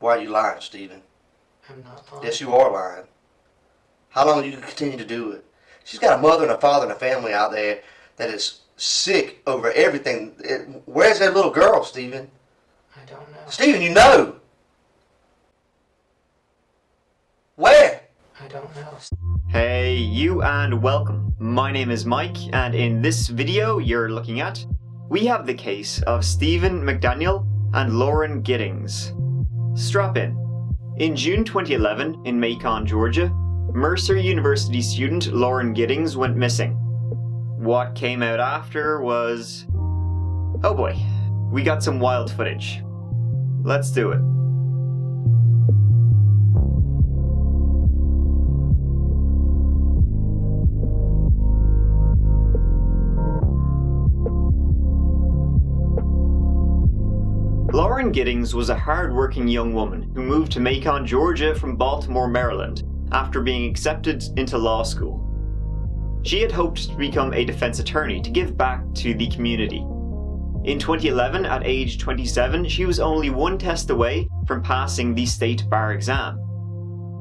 Why are you lying, Stephen? I'm not lying. Yes, you are lying. How long are you going to continue to do it? She's got a mother and a father and a family out there that is sick over everything. Where's that little girl, Stephen? I don't know. Stephen, you know. Where? I don't know. Hey, you, and welcome. My name is Mike, and in this video you're looking at, we have the case of Stephen McDaniel and Lauren Giddings. Strap in. In June 2011, in Macon, Georgia, Mercer University student Lauren Giddings went missing. What came out after was... oh boy, we got some wild footage. Let's do it. Lauren Giddings was a hard-working young woman who moved to Macon, Georgia from Baltimore, Maryland, after being accepted into law school. She had hoped to become a defense attorney to give back to the community. In 2011, at age 27, she was only one test away from passing the state bar exam.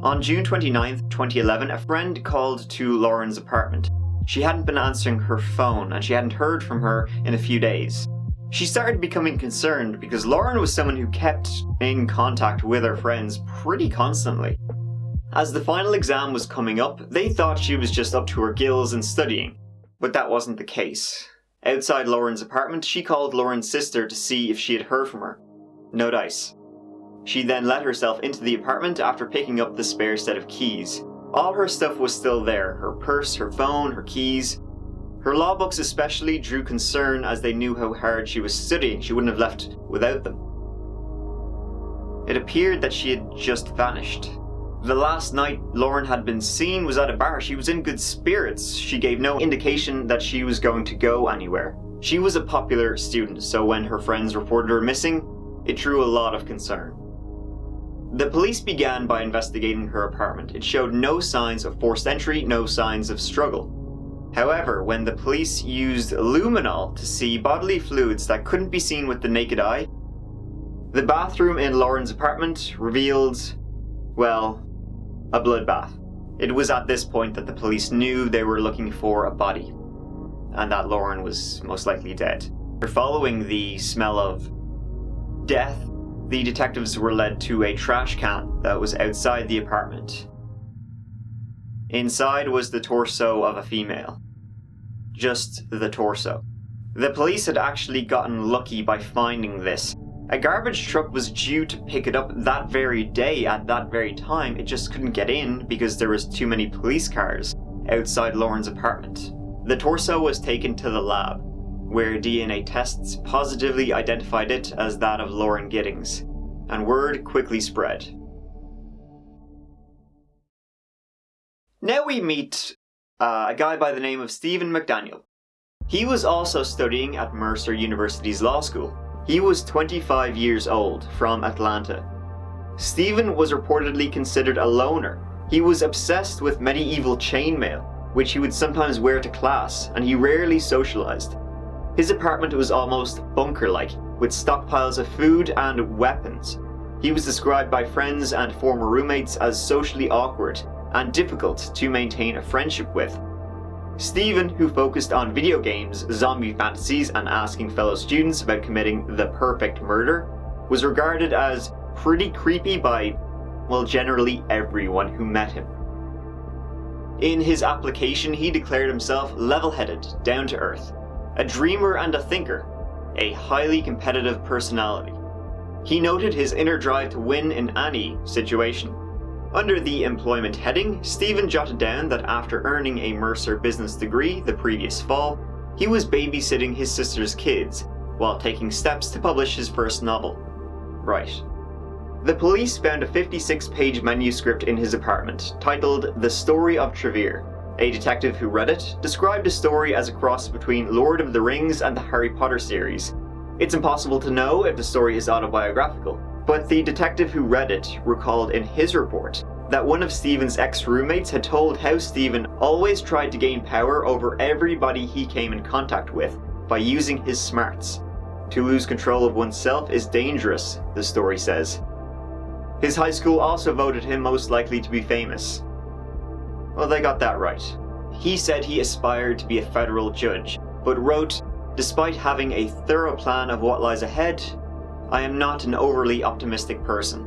On June 29, 2011, a friend called to Lauren's apartment. She hadn't been answering her phone, and she hadn't heard from her in a few days. She started becoming concerned because Lauren was someone who kept in contact with her friends pretty constantly. As the final exam was coming up, they thought she was just up to her gills in studying, but that wasn't the case. Outside Lauren's apartment, she called Lauren's sister to see if she had heard from her. No dice. She then let herself into the apartment after picking up the spare set of keys. All her stuff was still there, her purse, her phone, her keys. Her law books especially drew concern as they knew how hard she was studying. She wouldn't have left without them. It appeared that she had just vanished. The last night Lauren had been seen was at a bar. She was in good spirits. She gave no indication that she was going to go anywhere. She was a popular student, so when her friends reported her missing, it drew a lot of concern. The police began by investigating her apartment. It showed no signs of forced entry, no signs of struggle. However, when the police used luminol to see bodily fluids that couldn't be seen with the naked eye, the bathroom in Lauren's apartment revealed, well, a bloodbath. It was at this point that the police knew they were looking for a body, and that Lauren was most likely dead. Following the smell of death, the detectives were led to a trash can that was outside the apartment. Inside was the torso of a female. Just the torso. The police had actually gotten lucky by finding this. A garbage truck was due to pick it up that very day at that very time. It just couldn't get in because there was too many police cars outside Lauren's apartment. The torso was taken to the lab, where DNA tests positively identified it as that of Lauren Giddings, and word quickly spread. Now we meet a guy by the name of Stephen McDaniel. He was also studying at Mercer University's law school. He was 25 years old, from Atlanta. Stephen was reportedly considered a loner. He was obsessed with medieval chainmail, which he would sometimes wear to class, and he rarely socialized. His apartment was almost bunker-like, with stockpiles of food and weapons. He was described by friends and former roommates as socially awkward and difficult to maintain a friendship with. Stephen, who focused on video games, zombie fantasies, and asking fellow students about committing the perfect murder, was regarded as pretty creepy by, well, generally everyone who met him. In his application, he declared himself level-headed, down-to-earth, a dreamer and a thinker, a highly competitive personality. He noted his inner drive to win in any situation. Under the employment heading, Stephen jotted down that after earning a Mercer business degree the previous fall, he was babysitting his sister's kids while taking steps to publish his first novel. Right. The police found a 56-page manuscript in his apartment titled The Story of Trevere. A detective who read it described the story as a cross between Lord of the Rings and the Harry Potter series. It's impossible to know if the story is autobiographical, but the detective who read it recalled in his report that one of Stephen's ex-roommates had told how Stephen always tried to gain power over everybody he came in contact with by using his smarts. To lose control of oneself is dangerous, the story says. His high school also voted him most likely to be famous. Well, they got that right. He said he aspired to be a federal judge, but wrote, "Despite having a thorough plan of what lies ahead, I am not an overly optimistic person."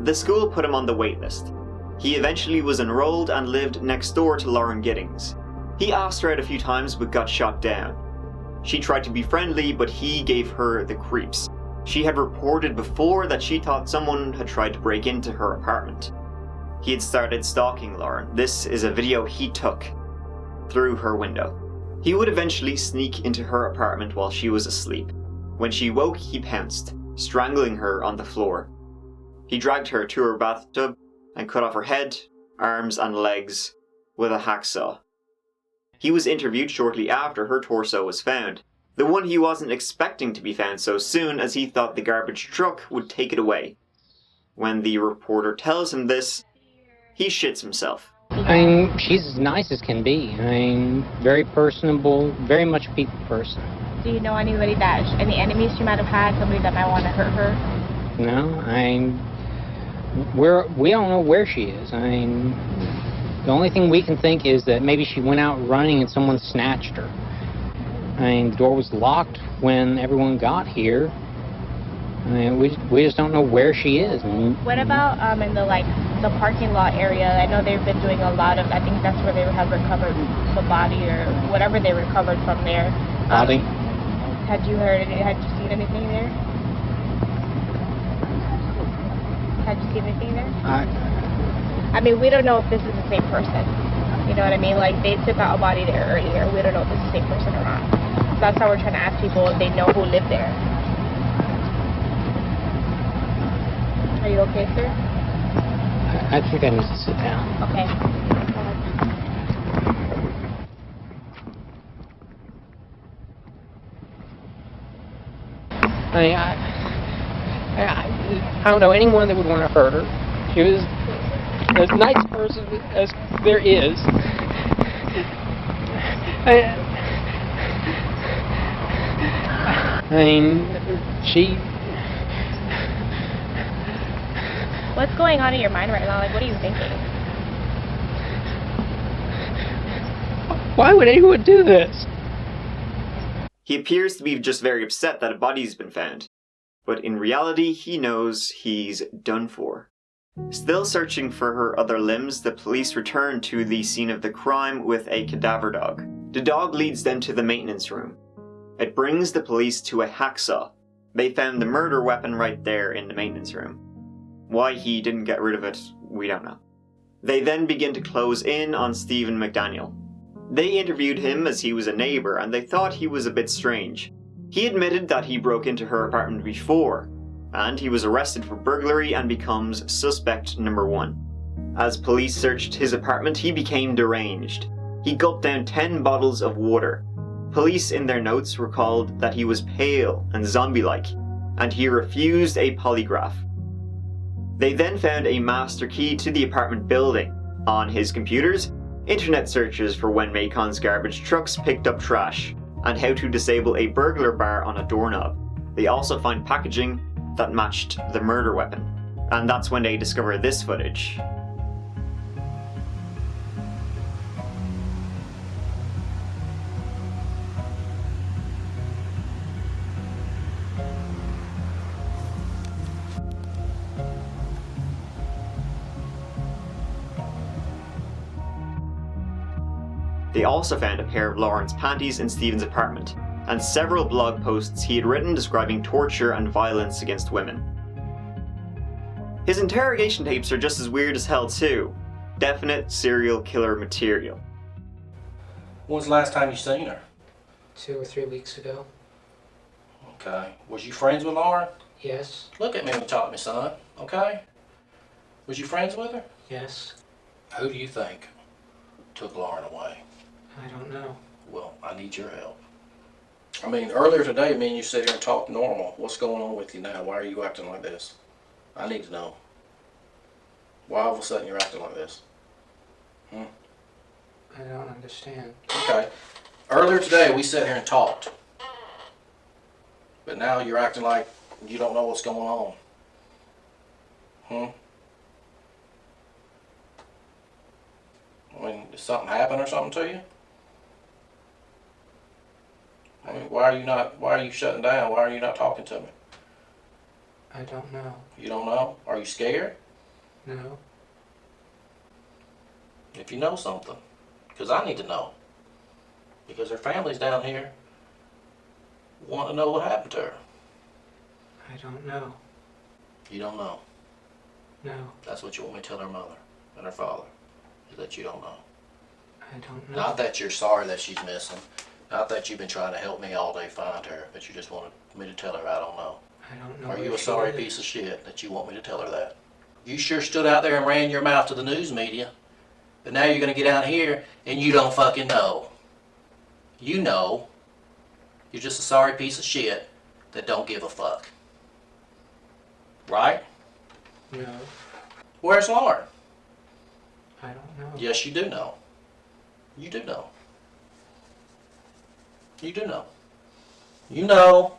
The school put him on the wait list. He eventually was enrolled and lived next door to Lauren Giddings. He asked her out a few times but got shot down. She tried to be friendly, but he gave her the creeps. She had reported before that she thought someone had tried to break into her apartment. He had started stalking Lauren. This is a video he took through her window. He would eventually sneak into her apartment while she was asleep. When she woke, he pounced, strangling her on the floor. He dragged her to her bathtub and cut off her head, arms, and legs with a hacksaw. He was interviewed shortly after her torso was found, the one he wasn't expecting to be found so soon, as he thought the garbage truck would take it away. When the reporter tells him this, he shits himself. I mean, she's as nice as can be. I mean, very personable, very much a people person. Do you know anybody any enemies she might have had, somebody that might want to hurt her? No, we don't know where she is. I mean, the only thing we can think is that maybe she went out running and someone snatched her. I mean, the door was locked when everyone got here. I mean, we just don't know where she is. What about in the parking lot area? I know they've been doing a lot of, I think that's where they have recovered the body or whatever they recovered from there. Body? Had you seen anything there? Had you seen anything there? I mean, we don't know if this is the same person. You know what I mean? Like, they took out a body there earlier. We don't know if it's the same person or not. That's how we're trying to ask people if they know who lived there. Are you okay, sir? I think I need to sit down. Okay. I mean, I don't know anyone that would want to hurt her. She was as nice a person as there is. I mean, she... What's going on in your mind right now? Like, what are you thinking? Why would anyone do this? He appears to be just very upset that a body's been found, but in reality he knows he's done for. Still searching for her other limbs, the police return to the scene of the crime with a cadaver dog. The dog leads them to the maintenance room. It brings the police to a hacksaw. They found the murder weapon right there in the maintenance room. Why he didn't get rid of it, we don't know. They then begin to close in on Stephen McDaniel. They interviewed him as he was a neighbour, and they thought he was a bit strange. He admitted that he broke into her apartment before, and he was arrested for burglary and becomes suspect number 1. As police searched his apartment, he became deranged. He gulped down 10 bottles of water. Police in their notes recalled that he was pale and zombie-like, and he refused a polygraph. They then found a master key to the apartment building. On his computers, internet searches for when Macon's garbage trucks picked up trash, and how to disable a burglar bar on a doorknob. They also find packaging that matched the murder weapon, and that's when they discover this footage. They also found a pair of Lauren's panties in Stephen's apartment, and several blog posts he had written describing torture and violence against women. His interrogation tapes are just as weird as hell too. Definite serial killer material. When's the last time you seen her? 2 or 3 weeks ago. Okay. Was you friends with Lauren? Yes. Look at me when you talk to me, son. Okay? Was you friends with her? Yes. Who do you think took Lauren away? I don't know. Well, I need your help. I mean, earlier today, me and you sat here and talked normal. What's going on with you now? Why are you acting like this? I need to know. Why all of a sudden you're acting like this? I don't understand. Okay. Earlier today, we sat here and talked. But now you're acting like you don't know what's going on. I mean, did something happen or something to you? I mean, why are you shutting down? Why are you not talking to me? I don't know. You don't know? Are you scared? No. If you know something. Because I need to know. Because her family's down here want to know what happened to her. I don't know. You don't know. No. That's what you want me to tell her mother and her father. Is that you don't know. I don't know. Not that you're sorry that she's missing. Not that you've been trying to help me all day find her. But you just wanted me to tell her I don't know. I don't know. Are you where a she sorry is. piece of shit that you want me to tell her that? You sure stood out there and ran your mouth to the news media. But now you're going to get out here and you don't fucking know. You know. You're just a sorry piece of shit that don't give a fuck. Right? No. Where's Lauren? I don't know. Yes, you do know. You do know. You do know. You know.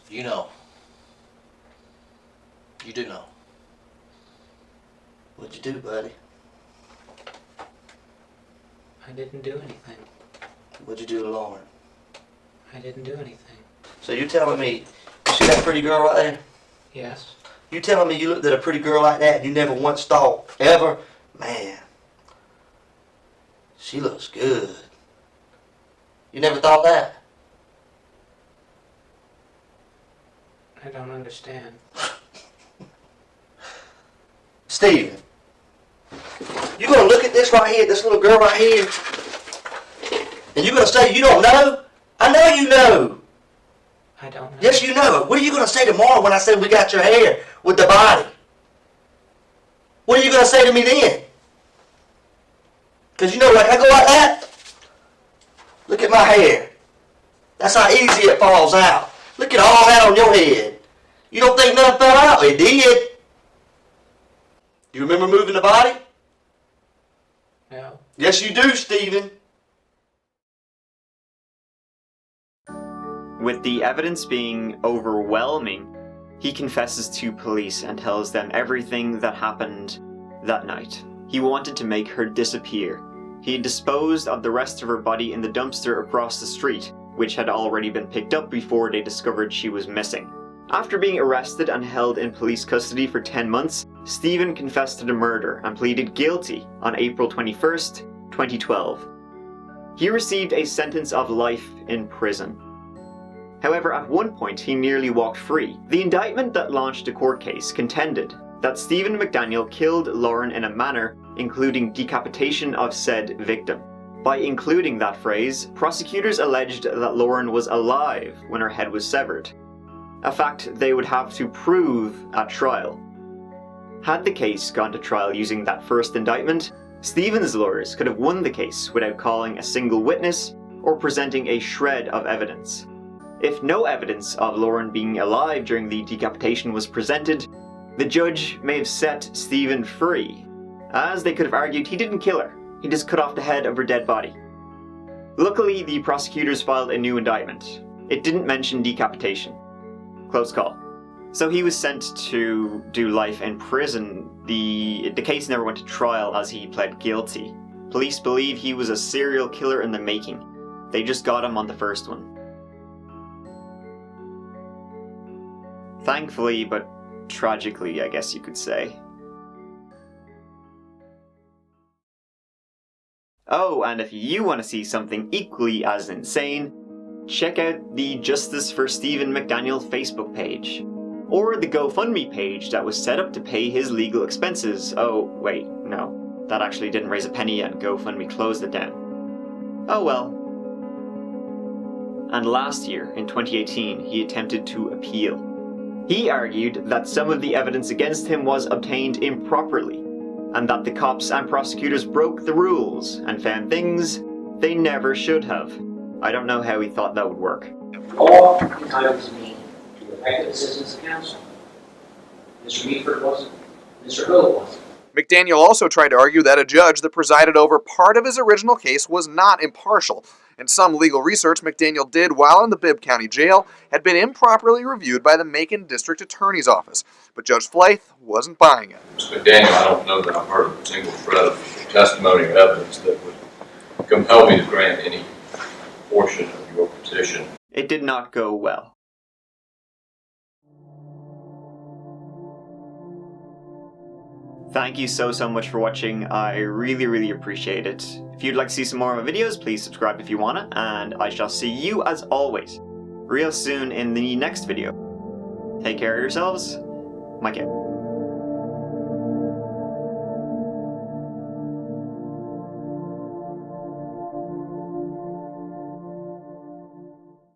You know. You do know. What'd you do, buddy? I didn't do anything. What'd you do to Lauren? I didn't do anything. So you telling me, you see that pretty girl right there? Yes. You telling me you looked at a pretty girl like that and you never once thought, ever, man, she looks good. You never thought that? I don't understand. Steven, you gonna look at this right here, this little girl right here, and you gonna say you don't know? I know you know. I don't know. Yes, you know. What are you gonna say tomorrow when I say we got your hair with the body? What are you gonna say to me then? Because you know, like I go like that. Look at my hair. That's how easy it falls out. Look at all that on your head. You don't think nothing fell out? It did. You remember moving the body? No. Yes, you do, Steven. With the evidence being overwhelming, he confesses to police and tells them everything that happened that night. He wanted to make her disappear. He had disposed of the rest of her body in the dumpster across the street, which had already been picked up before they discovered she was missing. After being arrested and held in police custody for 10 months, Steven confessed to the murder and pleaded guilty on April 21st, 2012. He received a sentence of life in prison. However, at one point he nearly walked free. The indictment that launched the court case contended that Stephen McDaniel killed Lauren in a manner including decapitation of said victim. By including that phrase, prosecutors alleged that Lauren was alive when her head was severed, a fact they would have to prove at trial. Had the case gone to trial using that first indictment, Stephen's lawyers could have won the case without calling a single witness or presenting a shred of evidence. If no evidence of Lauren being alive during the decapitation was presented, the judge may have set Stephen free, as they could have argued he didn't kill her, he just cut off the head of her dead body. Luckily, the prosecutors filed a new indictment. It didn't mention decapitation. Close call. So he was sent to do life in prison. The case never went to trial as he pled guilty. Police believe he was a serial killer in the making. They just got him on the first one. Thankfully, but tragically, I guess you could say. Oh, and if you want to see something equally as insane, check out the Justice for Stephen McDaniel Facebook page, or the GoFundMe page that was set up to pay his legal expenses. Oh, wait, no, that actually didn't raise a penny and GoFundMe closed it down. Oh well. And last year, in 2018, he attempted to appeal. He argued that some of the evidence against him was obtained improperly, and that the cops and prosecutors broke the rules and found things they never should have. I don't know how he thought that would work. Law entitles me to effective assistance of counsel. Mr. Meaford wasn't. Mr. Hill wasn't. McDaniel also tried to argue that a judge that presided over part of his original case was not impartial, and some legal research McDaniel did while in the Bibb County Jail had been improperly reviewed by the Macon District Attorney's Office, but Judge Flaith wasn't buying it. Mr. McDaniel, I don't know that I've heard a single thread of testimony or evidence that would compel me to grant any portion of your petition. It did not go well. Thank you so much for watching. I really appreciate it. If you'd like to see some more of my videos, please subscribe if you wanna, and I shall see you as always real soon in the next video. Take care of yourselves. Mike out.